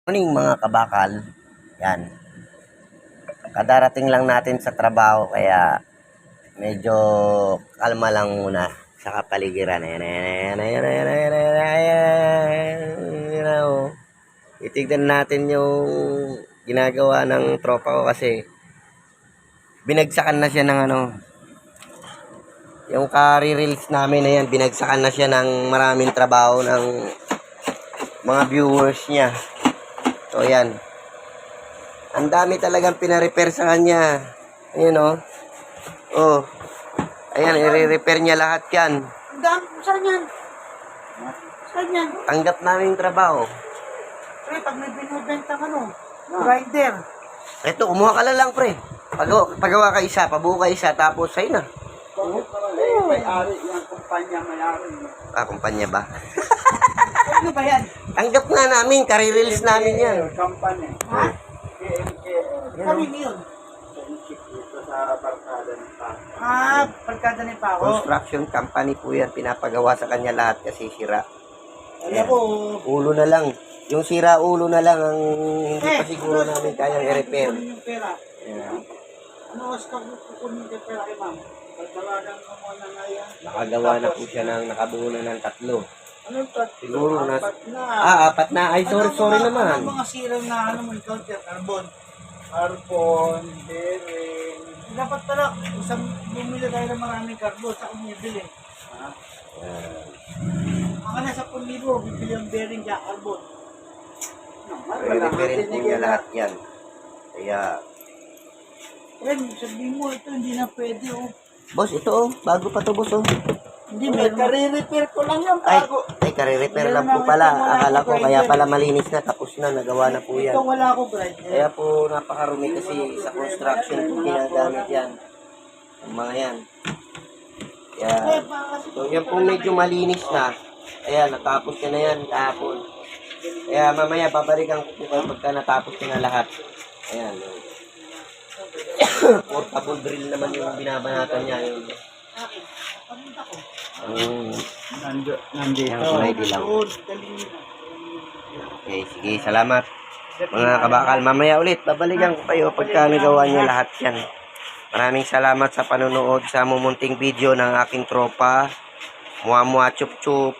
Morning mga kabakal. Yan. Kadarating lang natin sa trabaho kaya medyo kalma lang muna sa kapaligiran. Ayan. Itignan natin yung ginagawa ng tropa ko kasi binagsakan na siya ng yung ka-reels namin na yan, binagsakan na siya ng maraming trabaho ng mga viewers niya. So, yan. Ang dami talagang pina-repair sa kanya. Ayan, oh. Oh. Ayan, i-repair niya lahat yan. Saan yan? Saan yan? Tanggap namin yung trabaho. Pre, pag may binibenta ka grinder. Ito, kumuha ka lang, pre. Pagawa ka isa, pabuo ka isa, tapos sa'yo na. May-ari yung kumpanya, may-ari. Kumpanya ba? Ano ba yan? Tanggap nga namin, kare-release namin yan. Company. Ha? Kanino yun? Sa barkada ng Pao. Barkada ng Pao. Construction company po yan, pinapagawa sa kanya lahat kasi sira. Alam ko. Ulo na lang. Yung sira ulo na lang ang hindi pa siguro namin kayang i-repair. Yung pera. Ano oras ka kukunin yung pera kay ma'am? Pagkalagan mo muna na yan. Nakagawa na po siya ng nakabuo na ng 3. Ano to? Siguro na. Apat na. 4 na. Ay, sorry naman. Ano mga siraw na mo ikaw, carbon? Carbon, bearing. Dapat pala, isang bumili tayo ng maraming carbon sa kung bibili. Ako na sa 10,000, bibili ang bearing sa carbon. I-repair po niya lahat yan. Kaya, sabihin mo, ito hindi na pwede, oh. boss, ito oh. Bago pa to, boss oh. Hindi, kare-repair ko lang yan, bago. Ay, kare-repair lang po pala. Akala ko kaya pala malinis na, tapos na, nagawa na po yan. Ito wala ko, grinder. Kaya po napakarumi kasi sa construction po ginagamit yan. Ang mga yan. Kaya, so yan po medyo malinis na. Ayan, natapos niya na yan kahapon. Kaya mamaya babalikan ko po kayo pagka natapos niya na lahat. Ayan. Portable drill naman yung binabanatan niya. Nandito. Ready lang. Okay, sige, salamat. Mga kabakal, mamaya ulit, babalikan ko kayo pagka nagawa niya lahat yan. Maraming salamat sa panonood sa mumunting video ng aking tropa. Mua chup chup.